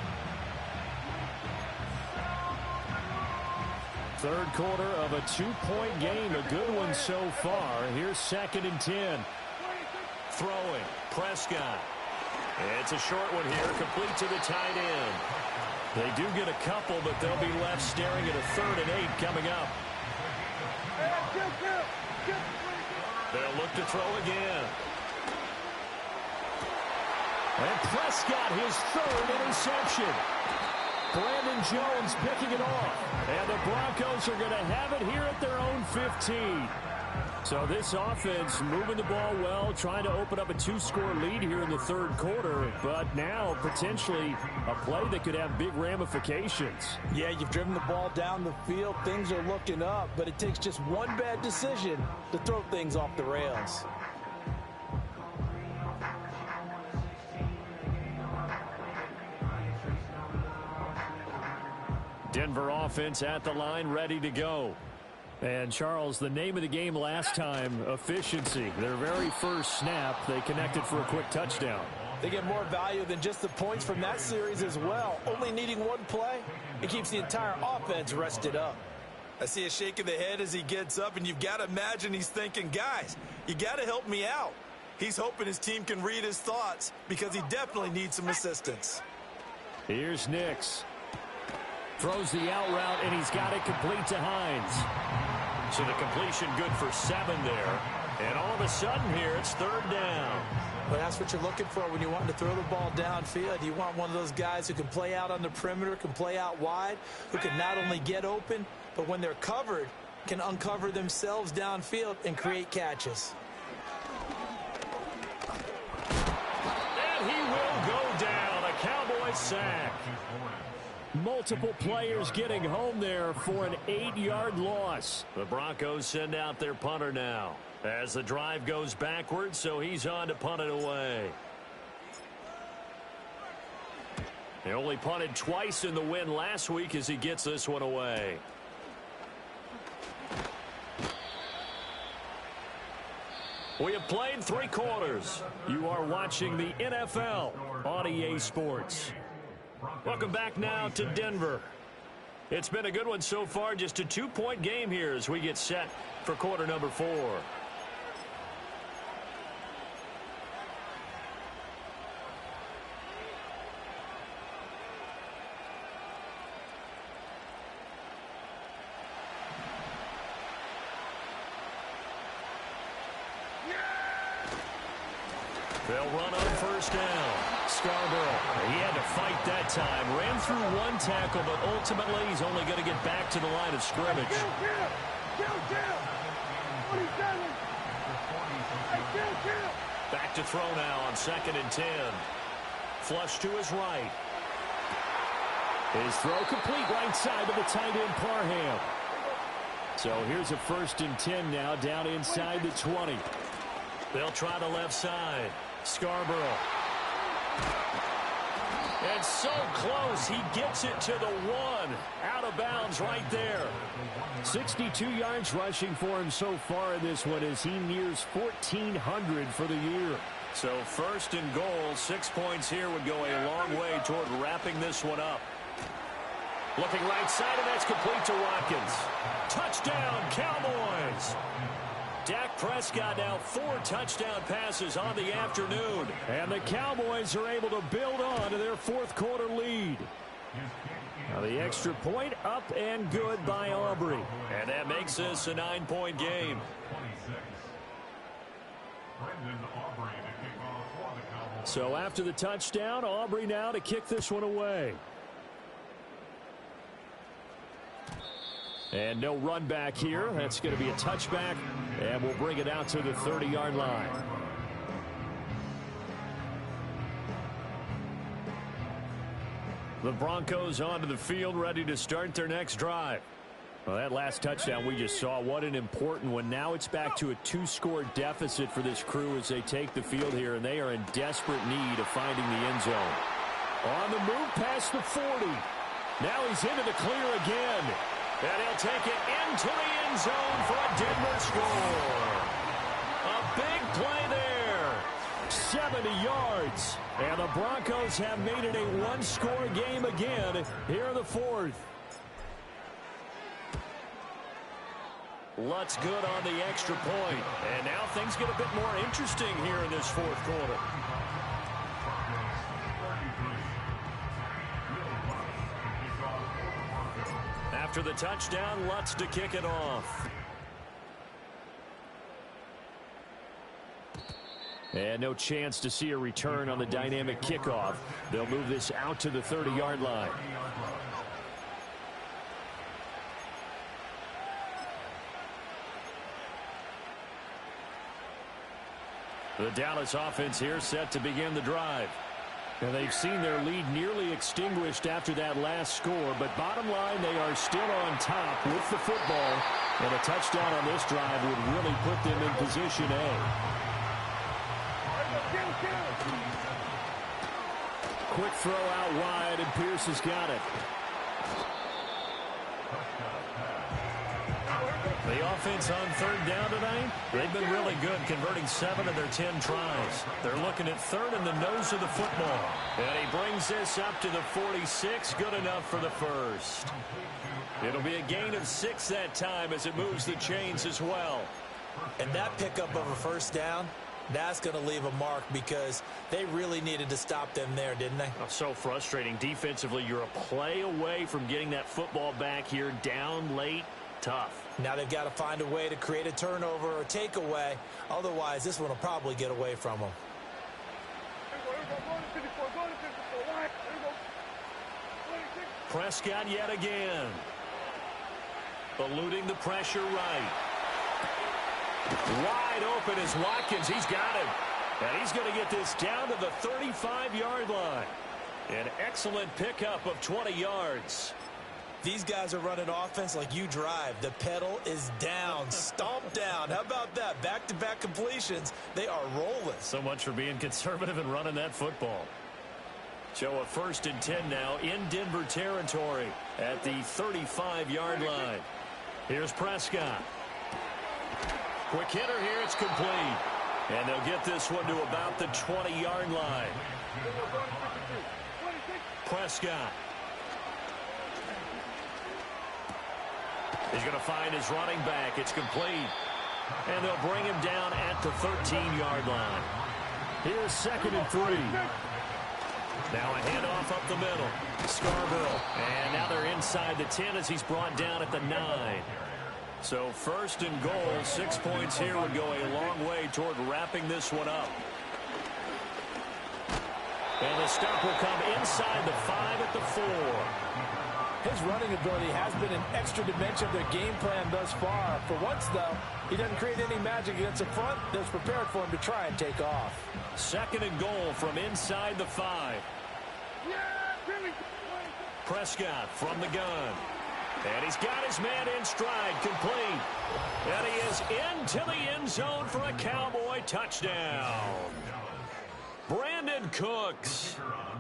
Third quarter of a 2-point game. A good one so far. Here's 2nd and 10. Throwing. Prescott. It's a short one here. Complete to the tight end. They do get a couple, but they'll be left staring at a 3rd and 8 coming up. They'll look to throw again. And Prescott, his 3rd interception. Brandon Jones picking it off. And the Broncos are going to have it here at their own 15. So this offense moving the ball well, trying to open up a 2-score lead here in the 3rd quarter, but now potentially a play that could have big ramifications. Yeah, you've driven the ball down the field. Things are looking up, but it takes just one bad decision to throw things off the rails. Denver offense at the line, ready to go. And, Charles, the name of the game last time, efficiency. Their very first snap, they connected for a quick touchdown. They get more value than just the points from that series as well. Only needing one play, it keeps the entire offense rested up. I see a shake of the head as he gets up, and you've got to imagine he's thinking, guys, you got to help me out. He's hoping his team can read his thoughts because he definitely needs some assistance. Here's Nix. Throws the out route, and he's got it complete to Hines. So the completion good for 7 there. And all of a sudden here, it's 3rd down. But that's what you're looking for when you want to throw the ball downfield. You want one of those guys who can play out on the perimeter, can play out wide, who can not only get open, but when they're covered, can uncover themselves downfield and create catches. And he will go down. A Cowboy sack. Multiple players getting home there for an 8-yard loss. The Broncos send out their punter now as the drive goes backwards, so he's on to punt it away. He only punted twice in the win last week as he gets this one away. We have played 3 quarters. You are watching the NFL on EA Sports. Welcome back now to Denver. It's been a good one so far, just a 2-point game here as we get set for quarter number 4. They'll run on 1st down. Scarborough, he had to fight that time. Ran through 1 tackle, but ultimately he's only going to get back to the line of scrimmage. Back to throw now on 2nd and 10. Flush to his right. His throw complete right side to the tight end Parham. So here's a 1st and 10 now down inside the 20. They'll try the left side. Scarborough. And so close, he gets it to the 1. Out of bounds right there. 62 yards rushing for him so far in this one as he nears 1,400 for the year. So 1st and goal, 6 points here would go a long way toward wrapping this one up. Looking right side, and that's complete to Watkins. Touchdown, Cowboys! Dak Prescott now 4 touchdown passes on the afternoon. And the Cowboys are able to build on to their 4th quarter lead. Now the extra point up and good by Aubrey. And that makes this a 9-point game. So after the touchdown, Aubrey now to kick this one away. And no run back here. That's going to be a touchback. And we'll bring it out to the 30-yard line. The Broncos onto the field, ready to start their next drive. Well, that last touchdown we just saw, what an important one. Now it's back to a 2-score deficit for this crew as they take the field here, and they are in desperate need of finding the end zone. On the move past the 40. Now he's into the clear again. And he'll take it into the end zone for a Denver score. A big play there. 70 yards. And the Broncos have made it a 1-score game again here in the fourth. Lutz good on the extra point. And now things get a bit more interesting here in this fourth quarter. After the touchdown, Lutz to kick it off. And no chance to see a return on the dynamic kickoff. They'll move this out to the 30-yard line. The Dallas offense here set to begin the drive. And they've seen their lead nearly extinguished after that last score, but bottom line, they are still on top with the football, and a touchdown on this drive would really put them in position A. Quick throw out wide, and Pierce has got it. The offense on third down tonight, they've been really good, converting 7 of their 10 tries. They're looking at third in the nose of the football. And he brings this up to the 46, good enough for the first. It'll be a gain of 6 that time as it moves the chains as well. And that pickup of a first down, that's going to leave a mark because they really needed to stop them there, didn't they? Oh, so frustrating. Defensively, you're a play away from getting that football back here, down late, tough. Now they've got to find a way to create a turnover or takeaway. Otherwise, this one will probably get away from them. Prescott yet again. Eluding the pressure right. Wide open is Watkins. He's got him. And he's going to get this down to the 35-yard line. An excellent pickup of 20 yards. These guys are running offense like you drive. The pedal is down, stomped down. How about that? Back-to-back completions. They are rolling. So much for being conservative and running that football. So a 1st and 10 now in Denver territory at the 35-yard line. Here's Prescott. Quick hitter here. It's complete. And they'll get this one to about the 20-yard line. Prescott. He's going to find his running back. It's complete. And they'll bring him down at the 13-yard line. Here's 2nd and 3. Now a handoff up the middle. Scarborough. And now they're inside the 10 as he's brought down at the 9. So 1st and goal, 6 points here would go a long way toward wrapping this one up. And the stop will come inside the 5 at the 4. His running ability has been an extra dimension of their game plan thus far. For once, though, he doesn't create any magic against the front that's prepared for him to try and take off. 2nd and goal from inside the 5. Prescott from the gun. And he's got his man in stride, complete. And he is into the end zone for a Cowboy touchdown. Brandon Cooks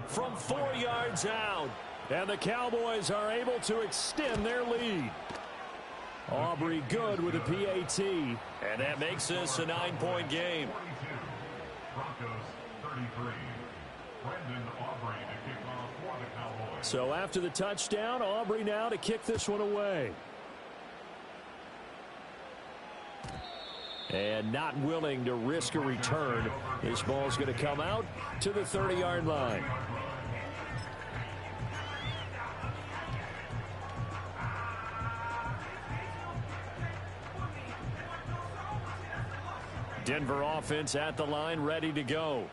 from 4 yards out. And the Cowboys are able to extend their lead. Aubrey good with a PAT. And that makes this a 9-point game. Broncos 33. Brendan Aubrey to kick off for the Cowboys. So after the touchdown, Aubrey now to kick this one away. And not willing to risk a return. This ball's going to come out to the 30-yard line. Denver offense at the line, ready to go.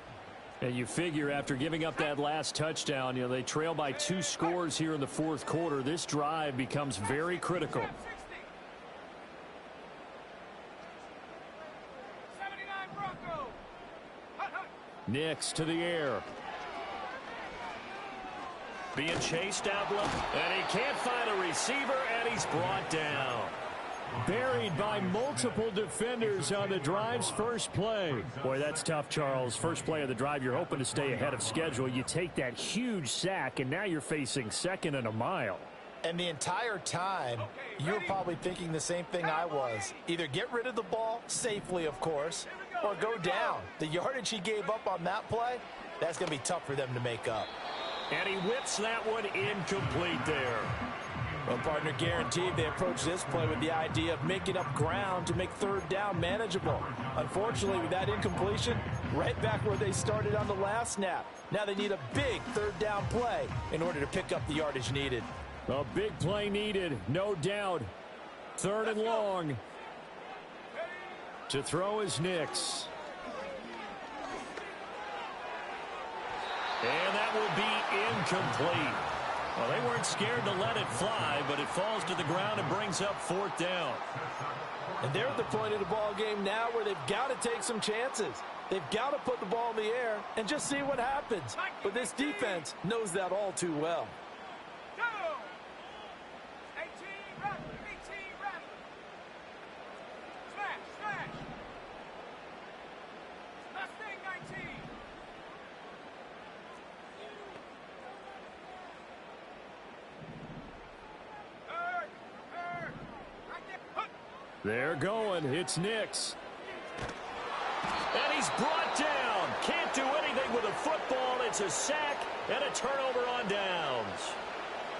And you figure after giving up that last touchdown, they trail by 2 scores here in the fourth quarter. This drive becomes very critical. 79 Broncos. Nix to the air. Being chased out low, and he can't find a receiver, and he's brought down. Buried by multiple defenders on the drive's first play. Boy, that's tough, Charles. First play of the drive, you're hoping to stay ahead of schedule. You take that huge sack, and now you're facing second and a mile. And the entire time, you're probably thinking the same thing I was. Either get rid of the ball, safely, of course, or go down. The yardage he gave up on that play, that's going to be tough for them to make up. And he whips that one incomplete there. Well, partner, guaranteed they approach this play with the idea of making up ground to make third down manageable. Unfortunately, with that incompletion, right back where they started on the last snap. Now they need a big third down play in order to pick up the yardage needed. A big play needed, no doubt. Third and long. To throw is Nix. And that will be incomplete. Well, they weren't scared to let it fly, but it falls to the ground and brings up fourth down. And they're at the point of the ball game now where they've got to take some chances. They've got to put the ball in the air and just see what happens. But this defense knows that all too well. They're going. It's Nix. And he's brought down. Can't do anything with a football. It's a sack and a turnover on downs.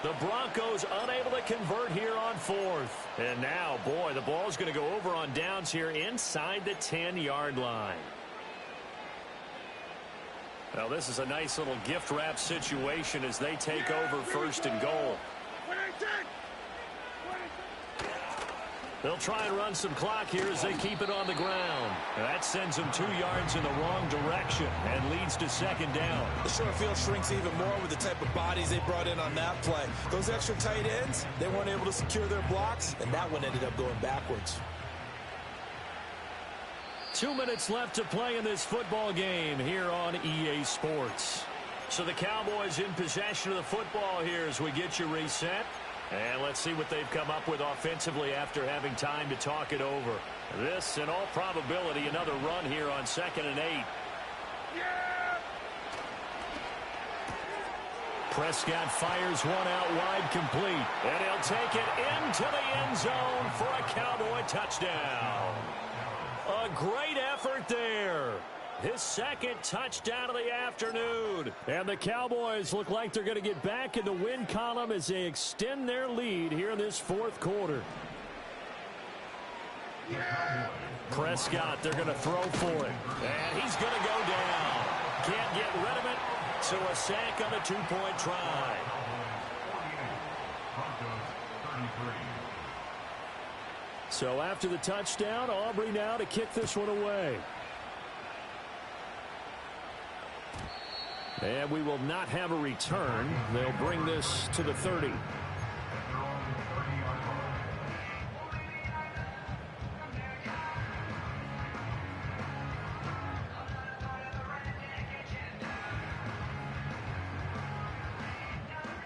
The Broncos unable to convert here on fourth. And now, boy, the ball's going to go over on downs here inside the 10-yard line. Well, this is a nice little gift wrap situation as they take over first and goal. They'll try and run some clock here as they keep it on the ground. That sends them 2 yards in the wrong direction and leads to second down. The short field shrinks even more with the type of bodies they brought in on that play. Those extra tight ends, they weren't able to secure their blocks, and that one ended up going backwards. 2 minutes left to play in this football game here on EA Sports. So the Cowboys in possession of the football here as we get you reset. And let's see what they've come up with offensively after having time to talk it over. This, in all probability, another run here on 2nd and 8. Yeah! Prescott fires one out wide complete. And he'll take it into the end zone for a Cowboy touchdown. A great effort there. His second touchdown of the afternoon. And the Cowboys look like they're going to get back in the win column as they extend their lead here in this fourth quarter. Prescott, they're going to throw for it. And he's going to go down. Can't get rid of it. So a sack on a two-point try. So after the touchdown, Aubrey now to kick this one away. And we will not have a return. They'll bring this to the 30.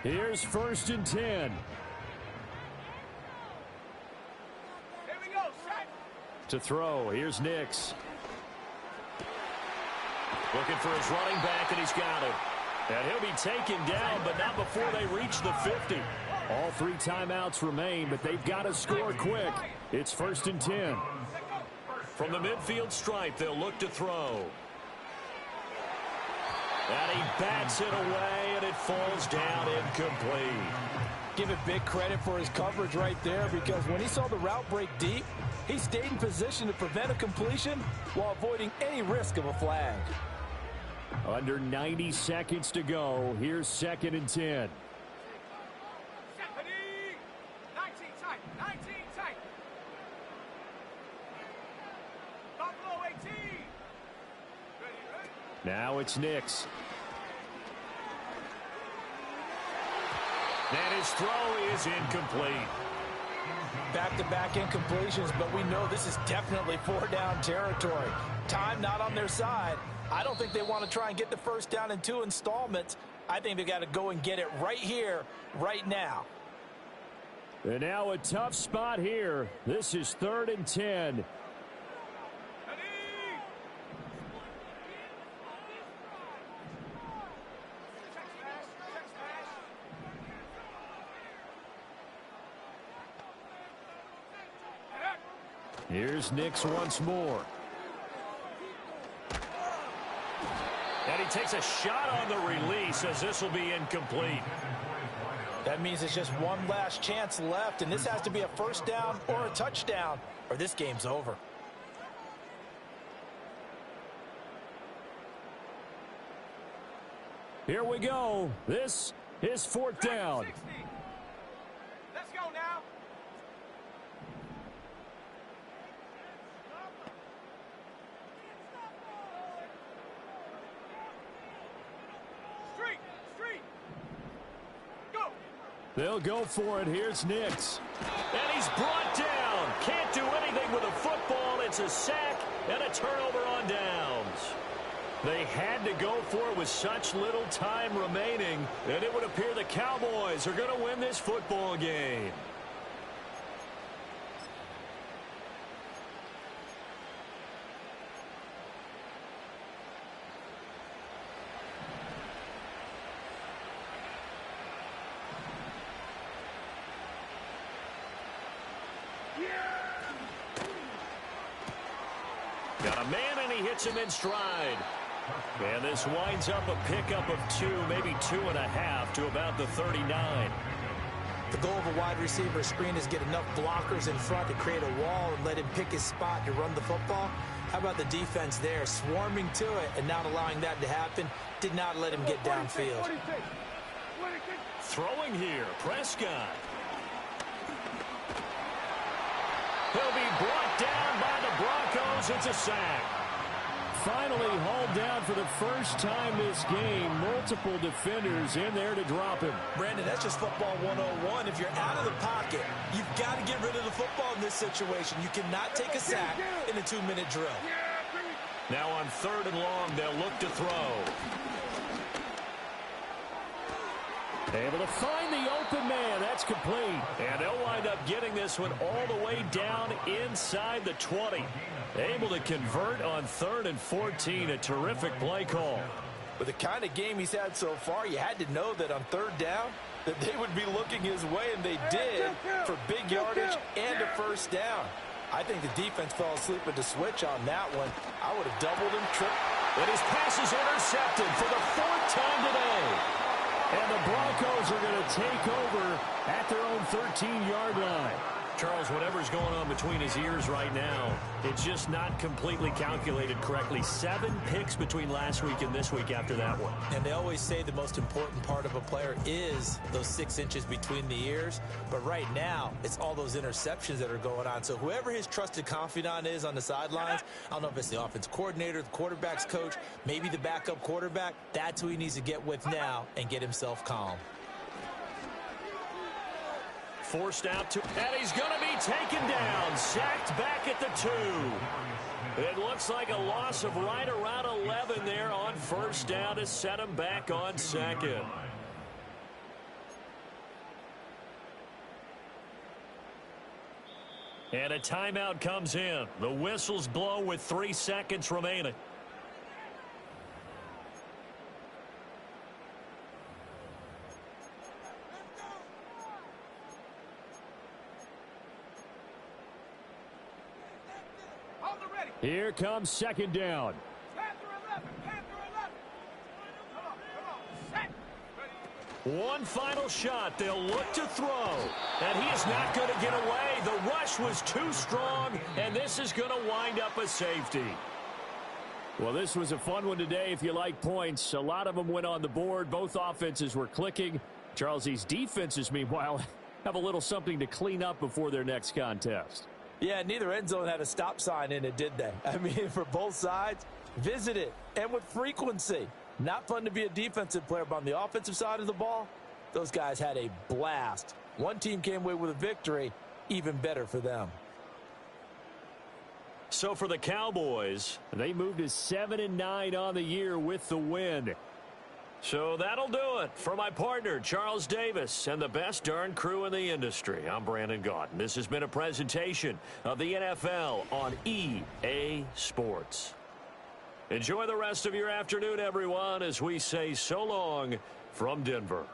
Here's 1st and 10. Here we go, set. To throw, here's Nix. Looking for his running back, and he's got him. And he'll be taken down, but not before they reach the 50. All 3 timeouts remain, but they've got to score quick. It's 1st and 10. From the midfield stripe, they'll look to throw. And he bats it away, and it falls down incomplete. Give it big credit for his coverage right there, because when he saw the route break deep, he stayed in position to prevent a completion while avoiding any risk of a flag. Under 90 seconds to go. Here's 2nd and 10. 19 tight, 19 tight. Buffalo 18. Ready. Now it's Nix. And his throw is incomplete. Back-to-back incompletions, but we know this is definitely 4-down territory. Time not on their side. I don't think they want to try and get the first down in 2 installments. I think they got to go and get it right here, right now. And now a tough spot here. This is 3rd and 10. Here's Nix once more. And he takes a shot on the release as this will be incomplete. That means it's just one last chance left, and this has to be a first down or a touchdown, or this game's over. Here we go. This is 4th down. Let's go now. Street. Go. They'll go for it. Here's Nix. And he's brought down. Can't do anything with a football. It's a sack and a turnover on downs. They had to go for it with such little time remaining, and it would appear the Cowboys are going to win this football game. Got a man, and he hits him in stride. And this winds up a pickup of 2, maybe 2.5 to about the 39. The goal of a wide receiver screen is get enough blockers in front to create a wall and let him pick his spot to run the football. How about the defense there, swarming to it and not allowing that to happen? Did not let him get downfield. Throwing here, Prescott. He'll be brought down by the Broncos. It's a sack. Finally hauled down for the first time this game. Multiple defenders in there to drop him. Brandon, that's just football 101. If you're out of the pocket, you've got to get rid of the football in this situation. You cannot take a sack in a 2-minute drill. Now on 3rd and long, they'll look to throw. Able to find the open man. That's complete. And they'll wind up getting this one all the way down inside the 20. Able to convert on 3rd and 14. A terrific play call. With the kind of game he's had so far, you had to know that on 3rd down that they would be looking his way, and they did, for big yardage and a first down. I think the defense fell asleep with the switch on that one. I would have doubled him, tripped. And his pass is intercepted for the 4th time today. And the Broncos are going to take over at their own 13-yard line. Charles, whatever's going on between his ears right now, it's just not completely calculated correctly. 7 picks between last week and this week after that one. And they always say the most important part of a player is those 6 inches between the ears. But right now, it's all those interceptions that are going on. So whoever his trusted confidant is on the sidelines, I don't know if it's the offense coordinator, the quarterback's coach, maybe the backup quarterback, that's who he needs to get with now and get himself calm. Forced out to, and he's going to be taken down. Sacked back at the 2. It looks like a loss of right around 11 there on 1st down to set him back on 2nd. And a timeout comes in. The whistles blow with 3 seconds remaining. Here comes 2nd down. One final shot. They'll look to throw. And he is not going to get away. The rush was too strong, and this is going to wind up a safety. Well, this was a fun one today if you like points. A lot of them went on the board. Both offenses were clicking. Charles, these defenses, meanwhile, have a little something to clean up before their next contest. Yeah, neither end zone had a stop sign in it, did they? I mean, for both sides, visit it, and with frequency. Not fun to be a defensive player, but on the offensive side of the ball, those guys had a blast. One team came away with a victory, even better for them. So for the Cowboys, they moved to 7-9 on the year with the win. So that'll do it. For my partner, Charles Davis, and the best darn crew in the industry, I'm Brandon Gaudin. This has been a presentation of the NFL on EA Sports. Enjoy the rest of your afternoon, everyone, as we say so long from Denver.